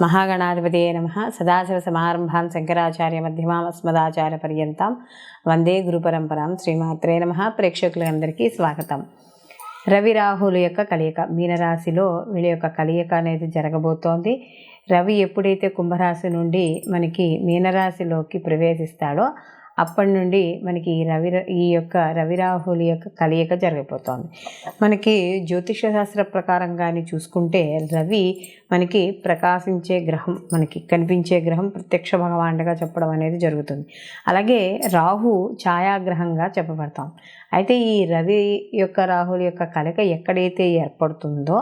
మహాగణాధిపతయే నమః. సదాశివసమారంభాం శంకరాచార్యమధ్యమాం అస్మదాచార్యపర్యంతం వందే గురుపరంపరాం. శ్రీమాత్రే నమః. ప్రేక్షకులందరికీ స్వాగతం. రవి రాహుల యొక్క కలయిక, మీనరాశిలో వీళ్ళ యొక్క కలయిక అనేది జరగబోతోంది. రవి ఎప్పుడైతే కుంభరాశి నుండి మనకి మీనరాశిలోకి ప్రవేశిస్తాడో అప్పటి నుండి మనకి ఈ యొక్క రవి రాహుల యొక్క కలయిక జరగబోతోంది. మనకి జ్యోతిష శాస్త్ర ప్రకారం కానీ చూసుకుంటే రవి మనకి ప్రకాశించే గ్రహం, మనకి కనిపించే గ్రహం, ప్రత్యక్ష భగవానుడిగా చెప్పడం అనేది జరుగుతుంది. అలాగే రాహు ఛాయాగ్రహంగా చెప్పబడతాం. అయితే ఈ రవి యొక్క రాహుల యొక్క కలయిక ఎక్కడైతే ఏర్పడుతుందో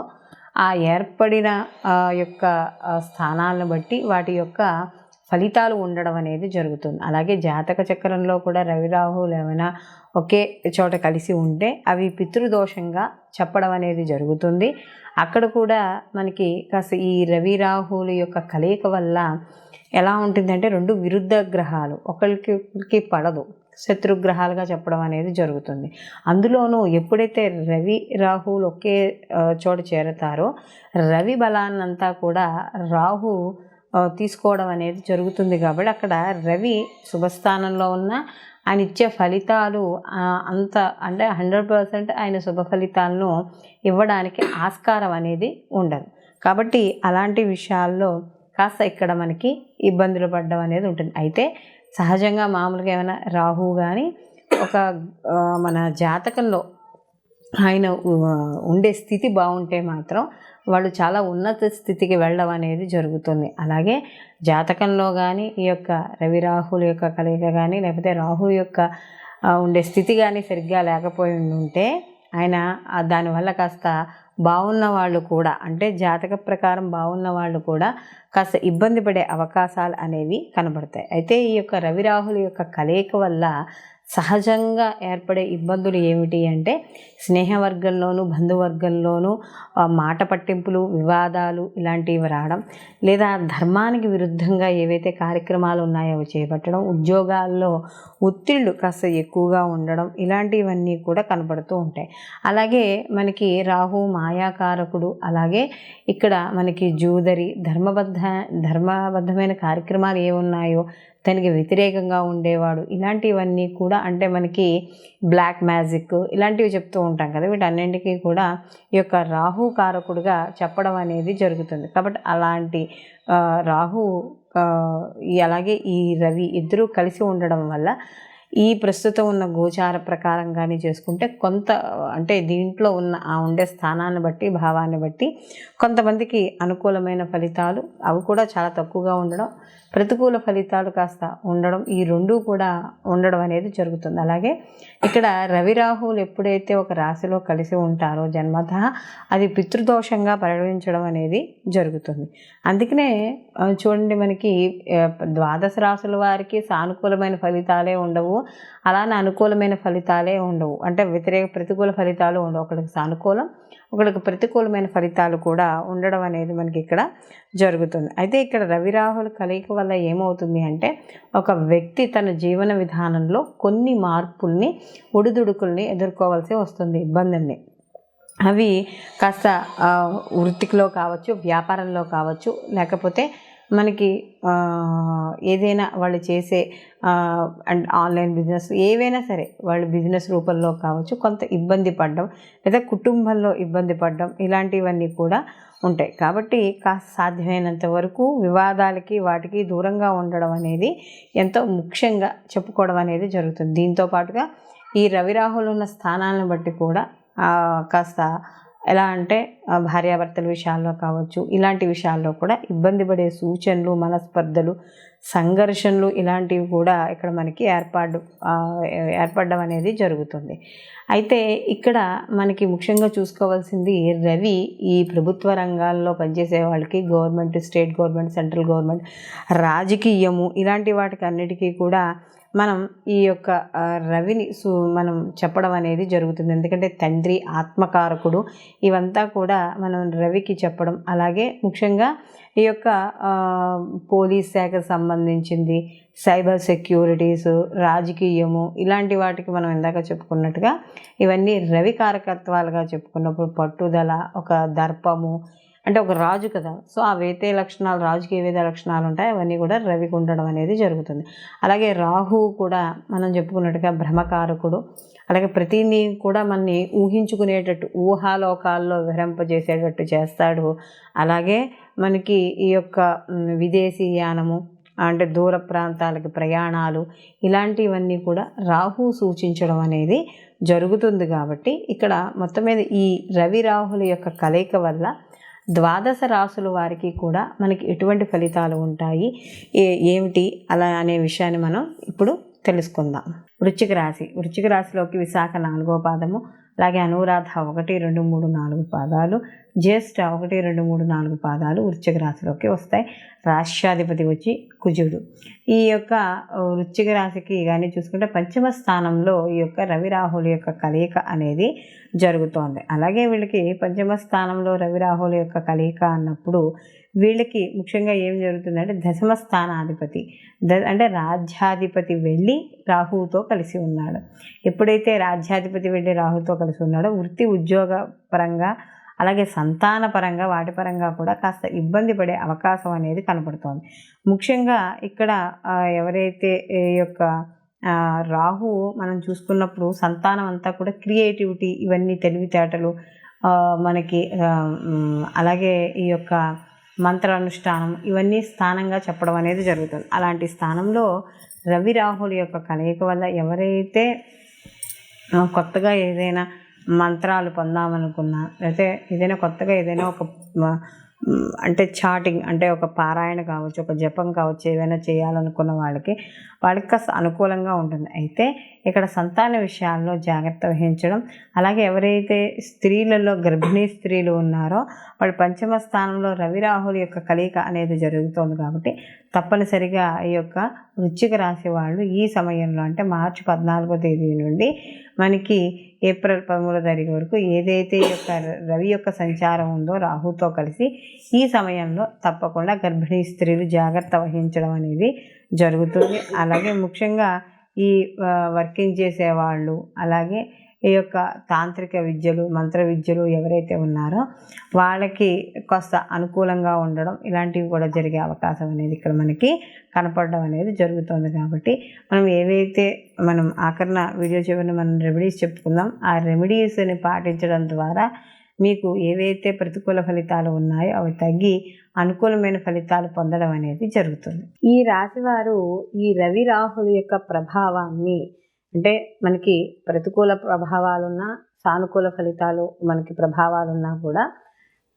ఆ ఏర్పడిన యొక్క స్థానాలను బట్టి వాటి యొక్క ఫలితాలు ఉండడం అనేది జరుగుతుంది. అలాగే జాతక చక్రంలో కూడా రవి రాహువులు ఏమైనా ఒకే చోట కలిసి ఉంటే అవి పితృదోషంగా చెప్పడం అనేది జరుగుతుంది. అక్కడ కూడా మనకి కాస్త ఈ రవి రాహువుల యొక్క కలయిక వల్ల ఎలా ఉంటుందంటే రెండు విరుద్ధ గ్రహాలు ఒకరికి పడదు, శత్రుగ్రహాలుగా చెప్పడం అనేది జరుగుతుంది. అందులోనూ ఎప్పుడైతే రవి రాహువులు ఒకే చోట చేరతారో రవి బలాన్నంతా కూడా రాహు తీసుకోవడం అనేది జరుగుతుంది. కాబట్టి అక్కడ రవి శుభస్థానంలో ఉన్న ఆయన ఇచ్చే ఫలితాలు అంత అంటే 100% ఆయన శుభ ఫలితాలను ఇవ్వడానికి ఆస్కారం అనేది ఉండదు. కాబట్టి అలాంటి విషయాల్లో కాస్త ఇక్కడ మనకి ఇబ్బందులు పడడం అనేది ఉంటుంది. అయితే సహజంగా మామూలుగా ఏమైనా రాహు కానీ ఒక మన జాతకంలో ఆయన ఉండే స్థితి బాగుంటే మాత్రం వాళ్ళు చాలా ఉన్నత స్థితికి వెళ్ళడం అనేది జరుగుతుంది. అలాగే జాతకంలో కానీ ఈ యొక్క రవి రాహుల యొక్క కలయిక కానీ లేకపోతే రాహు యొక్క ఉండే స్థితి కానీ సరిగ్గా లేకపోయి ఉంటే ఆయన దానివల్ల కాస్త బాగున్న వాళ్ళు కూడా, అంటే జాతక ప్రకారం బాగున్న వాళ్ళు కూడా కాస్త ఇబ్బంది పడే అవకాశాలు అనేవి కనబడతాయి. అయితే ఈ యొక్క రవి రాహుల యొక్క కలయిక వల్ల సహజంగా ఏర్పడే ఇబ్బందులు ఏమిటి అంటే స్నేహవర్గంలోనూ బంధువర్గంలోనూ మాట పట్టింపులు, వివాదాలు ఇలాంటివి రావడం, లేదా ధర్మానికి విరుద్ధంగా ఏవైతే కార్యక్రమాలు ఉన్నాయో అవి చేపట్టడం, ఉద్యోగాల్లో ఒత్తిళ్ళు కాస్త ఎక్కువగా ఉండడం, ఇలాంటివన్నీ కూడా కనబడుతూ ఉంటాయి. అలాగే మనకి రాహు మాయాకారకుడు. అలాగే ఇక్కడ మనకి జూదరి, ధర్మబద్ధమైన కార్యక్రమాలు ఏమున్నాయో దానికి వ్యతిరేకంగా ఉండేవాడు, ఇలాంటివన్నీ కూడా అంటే మనకి బ్లాక్ మ్యాజిక్ ఇలాంటివి చెప్తూ ఉంటాం కదా, వీటన్నింటికీ కూడా ఈ యొక్క రాహు కారకుడుగా చెప్పడం అనేది జరుగుతుంది. కాబట్టి అలాంటి రాహు అలాగే ఈ రవి ఇద్దరూ కలిసి ఉండడం వల్ల ఈ ప్రస్తుతం ఉన్న గోచార ప్రకారం కానీ చేసుకుంటే కొంత అంటే దీంట్లో ఉన్న ఉండే స్థానాన్ని బట్టి, భావాన్ని బట్టి కొంతమందికి అనుకూలమైన ఫలితాలు అవి కూడా చాలా తక్కువగా ఉండడం, ప్రతికూల ఫలితాలు కాస్త ఉండడం, ఈ రెండూ కూడా ఉండడం అనేది జరుగుతుంది. అలాగే ఇక్కడ రవి రాహువులు ఎప్పుడైతే ఒక రాశిలో కలిసి ఉంటారో జన్మతః అది పితృదోషంగా పరిగణించడం అనేది జరుగుతుంది. అందుకనే చూడండి మనకి ద్వాదశ రాశుల వారికి సానుకూలమైన ఫలితాలే ఉండవు, అలానే అనుకూలమైన ఫలితాలే ఉండవు. అంటే ప్రతికూల ఫలితాలు ఉండవు. ఒకరికి సానుకూలం, ఒకరికి ప్రతికూలమైన ఫలితాలు కూడా ఉండడం అనేది మనకి ఇక్కడ జరుగుతుంది. అయితే ఇక్కడ రవి రాహుల కలయిక వల్ల ఏమవుతుంది అంటే ఒక వ్యక్తి తన జీవన విధానంలో కొన్ని మార్పుల్ని, ఒడిదుడుకుల్ని ఎదుర్కోవాల్సి వస్తుంది, ఇబ్బందుల్ని. అవి కాస్త వృత్తిలో కావచ్చు, వ్యాపారంలో కావచ్చు, లేకపోతే మనకి ఏదైనా వాళ్ళు చేసే అండ్ ఆన్లైన్ బిజినెస్ ఏవైనా సరే వాళ్ళు బిజినెస్ రూపంలో కావచ్చు కొంత ఇబ్బంది పడడం, లేదా కుటుంబంలో ఇబ్బంది పడడం, ఇలాంటివన్నీ కూడా ఉంటాయి. కాబట్టి కాస్త సాధ్యమైనంత వరకు వివాదాలకి వాటికి దూరంగా ఉండడం అనేది ఎంతో ముఖ్యంగా చెప్పుకోవడం అనేది జరుగుతుంది. దీంతో పాటుగా ఈ రవి రాహులు ఉన్న స్థానాలను బట్టి కూడా కాస్త ఎలా అంటే భార్యాభర్తల విషయాల్లో కావచ్చు, ఇలాంటి విషయాల్లో కూడా ఇబ్బంది పడే సూచనలు, మనస్పర్ధలు, సంఘర్షణలు ఇలాంటివి కూడా ఇక్కడ మనకి ఏర్పడడం అనేది జరుగుతుంది. అయితే ఇక్కడ మనకి ముఖ్యంగా చూసుకోవాల్సింది రవి ఈ ప్రభుత్వ రంగాల్లో పనిచేసే వాళ్ళకి, government, state government, central government, రాజకీయము ఇలాంటి వాటికి అన్నిటికీ కూడా మనం ఈ యొక్క రవిని మనం చెప్పడం అనేది జరుగుతుంది. ఎందుకంటే తండ్రి, ఆత్మకారకుడు, ఇవంతా కూడా మనం రవికి చెప్పడం. అలాగే ముఖ్యంగా ఈ యొక్క పోలీస్ శాఖకు సంబంధించింది, సైబర్ సెక్యూరిటీస్, రాజకీయము ఇలాంటి వాటికి మనం ఇందాక చెప్పుకున్నట్టుగా ఇవన్నీ రవి కారకత్వాలుగా చెప్పుకున్నప్పుడు పట్టుదల, ఒక దర్పము, అంటే ఒక రాజు కదా, సో ఆ వేతే లక్షణాలు, రాజుకి ఏ విధ లక్షణాలు ఉంటాయి అవన్నీ కూడా రవికి ఉండడం అనేది జరుగుతుంది. అలాగే రాహువు కూడా మనం చెప్పుకున్నట్టుగా భ్రమకారకుడు. అలాగే ప్రతిదీ కూడా మనని ఊహించుకునేటట్టు, ఊహాలోకాల్లో విహరింపజేసేటట్టు చేస్తాడు. అలాగే మనకి ఈ యొక్క విదేశీయానము అంటే దూర ప్రాంతాలకు ప్రయాణాలు ఇలాంటివన్నీ కూడా రాహు సూచించడం అనేది జరుగుతుంది. కాబట్టి ఇక్కడ మొత్తం మీద ఈ రవి రాహుల యొక్క కలయిక వల్ల ద్వాదశ రాశుల వారికి కూడా మనకి ఎటువంటి ఫలితాలు ఉంటాయి, ఏమిటి అలా అనే విషయాన్ని మనం ఇప్పుడు తెలుసుకుందాం. వృశ్చిక రాశి. వృశ్చిక రాశిలోకి విశాఖ 4వ పాదము, అలాగే అనురాధ 1, 2, 3, 4 పాదాలు, జ్యేష్ఠ 1, 2, 3, 4 పాదాలు వృశ్చిక రాశిలోకి వస్తాయి. రాష్ట్రాధిపతి వచ్చి కుజుడు. ఈ యొక్క వృశ్చిక రాశికి కానీ చూసుకుంటే పంచమ స్థానంలో ఈ యొక్క రవి రాహుల యొక్క కలయిక అనేది జరుగుతోంది. అలాగే వీళ్ళకి పంచమ స్థానంలో రవి రాహుల యొక్క కలయిక అన్నప్పుడు వీళ్ళకి ముఖ్యంగా ఏం జరుగుతుందంటే దశమ స్థానాధిపతి అంటే రాజ్యాధిపతి వెళ్ళి రాహువుతో కలిసి ఉన్నాడు. ఎప్పుడైతే రాజ్యాధిపతి వెళ్ళి రాహుతో కలిసి ఉన్నాడో వృత్తి ఉద్యోగ పరంగా అలాగే సంతాన పరంగా వాటి పరంగా కూడా కాస్త ఇబ్బంది పడే అవకాశం అనేది కనపడుతోంది. ముఖ్యంగా ఇక్కడ ఎవరైతే ఈ యొక్క రాహు మనం చూసుకున్నప్పుడు సంతానం అంతా కూడా క్రియేటివిటీ, ఇవన్నీ తెలివితేటలు మనకి, అలాగే ఈ యొక్క మంత్రానుష్ఠానం ఇవన్నీ స్థానంగా చెప్పడం అనేది జరుగుతుంది. అలాంటి స్థానంలో రవి రాహుల యొక్క కలయిక వల్ల ఎవరైతే కొత్తగా ఏదైనా మంత్రాలు పొందామనుకున్నా, లేకపోతే ఏదైనా కొత్తగా ఏదైనా ఒక అంటే చాటింగ్ అంటే ఒక పారాయణ కావచ్చు, ఒక జపం కావచ్చు, ఏదైనా చేయాలనుకున్న వాళ్ళకి కాస్త అనుకూలంగా ఉంటుంది. అయితే ఇక్కడ సంతాన విషయాల్లో జాగ్రత్త వహించడం, అలాగే ఎవరైతే స్త్రీలలో గర్భిణీ స్త్రీలు ఉన్నారో వాళ్ళు పంచమ స్థానంలో రవి రాహుల యొక్క కలయిక అనేది జరుగుతోంది. కాబట్టి తప్పనిసరిగా ఈ యొక్క వృశ్చిక రాశి వాళ్ళు ఈ సమయంలో అంటే మార్చి 14వ తేదీ నుండి మనకి ఏప్రిల్ 13వ తారీఖు వరకు ఏదైతే ఈ యొక్క రవి యొక్క సంచారం ఉందో రాహుతో కలిసి ఈ సమయంలో తప్పకుండా గర్భిణీ స్త్రీలు జాగ్రత్త వహించడం అనేది జరుగుతుంది. అలాగే ముఖ్యంగా ఈ వర్కింగ్ చేసేవాళ్ళు, అలాగే ఈ యొక్క తాంత్రిక విద్యలు, మంత్ర విద్యలు ఎవరైతే ఉన్నారో వాళ్ళకి కాస్త అనుకూలంగా ఉండడం ఇలాంటివి కూడా జరిగే అవకాశం అనేది ఇక్కడ మనకి కనపడడం అనేది జరుగుతుంది. కాబట్టి మనం ఏవైతే మనం ఆఖరణ వీడియో చివరిని మనం రెమెడీస్ చెప్పుకుందాం, ఆ రెమెడీస్ని పాటించడం ద్వారా మీకు ఏవైతే ప్రతికూల ఫలితాలు ఉన్నాయో అవి తగ్గి అనుకూలమైన ఫలితాలు పొందడం అనేది జరుగుతుంది. ఈ రాశివారు ఈ రవి రాహుల యొక్క ప్రభావాన్ని అంటే మనకి ప్రతికూల ప్రభావాలున్నా సానుకూల ఫలితాలు మనకి ప్రభావాలున్నా కూడా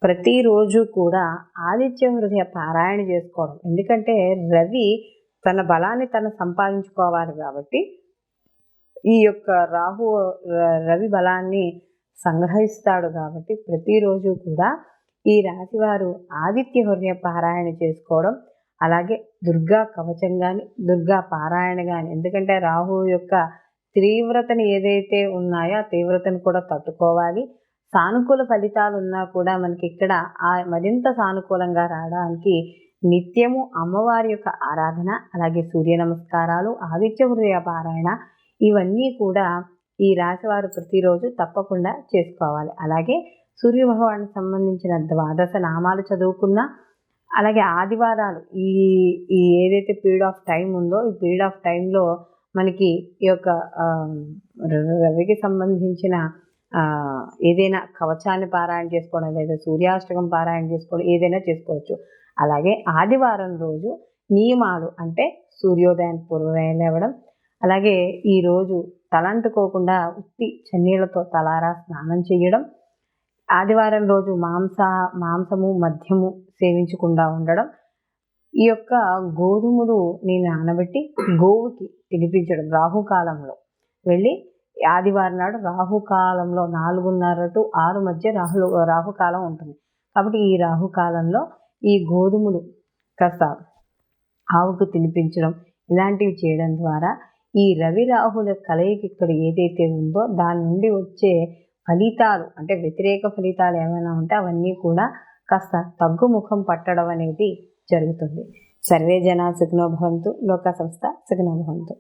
ప్రతిరోజు కూడా ఆదిత్య హృదయ పారాయణ చేసుకోవడం. ఎందుకంటే రవి తన బలాన్ని తను సంపాదించుకోవాలి కాబట్టి ఈ యొక్క రవి బలాన్ని సంగ్రహిస్తాడు. కాబట్టి ప్రతిరోజు కూడా ఈ రాశివారు ఆదిత్య హృదయ పారాయణ చేసుకోవడం, అలాగే దుర్గా కవచం కానీ దుర్గా పారాయణ కానీ, ఎందుకంటే రాహు యొక్క తీవ్రతను ఏదైతే ఉన్నాయో ఆ తీవ్రతను కూడా తట్టుకోవాలి. సానుకూల ఫలితాలు ఉన్నా కూడా మనకి ఇక్కడ మరింత సానుకూలంగా రావడానికి నిత్యము అమ్మవారి యొక్క ఆరాధన, అలాగే సూర్య నమస్కారాలు, ఆదిత్య హృదయ పారాయణ ఇవన్నీ కూడా ఈ రాశివారు ప్రతిరోజు తప్పకుండా చేసుకోవాలి. అలాగే సూర్య భగవానికి సంబంధించిన ద్వాదశ నామాలు చదువుకున్నా, అలాగే ఆదివారాలు ఈ ఏదైతే పీరియడ్ ఆఫ్ టైం ఉందో ఈ పీరియడ్ ఆఫ్ టైంలో మనకి ఈ యొక్క రవికి సంబంధించిన ఏదైనా కవచాన్ని పారాయణ చేసుకోవడం, లేదా సూర్యాష్టకం పారాయణ చేసుకోవడం ఏదైనా చేసుకోవచ్చు. అలాగే ఆదివారం రోజు నియమాలు అంటే సూర్యోదయానికి పూర్వమే లేవడం, అలాగే ఈరోజు తలంటుకోకుండా ఉత్తి చన్నీళ్లతో తలారా స్నానం చేయడం, ఆదివారం రోజు మాంసము మద్యము సేవించకుండా ఉండడం, ఈ యొక్క గోధుమలు నానబెట్టి గోవుకి తినిపించడం, రాహుకాలంలో వెళ్ళి ఆదివారం నాడు రాహుకాలంలో 4:30 to 6 మధ్య రాహుకాలం ఉంటుంది. కాబట్టి ఈ రాహుకాలంలో ఈ గోధుమలు కాస్త ఆవుకు తినిపించడం ఇలాంటివి చేయడం ద్వారా ఈ రవి రాహుల కలయిక ఇక్కడ ఏదైతే ఉందో దాని నుండి వచ్చే ఫలితాలు అంటే వ్యతిరేక ఫలితాలు ఏమైనా ఉంటే అవన్నీ కూడా కాస్త తగ్గుముఖం పట్టడం అనేది జరుగుతుంది. సర్వే జనా సుఖినో భవంతు, లోకా సంస్థ సుఖినో భవంతు.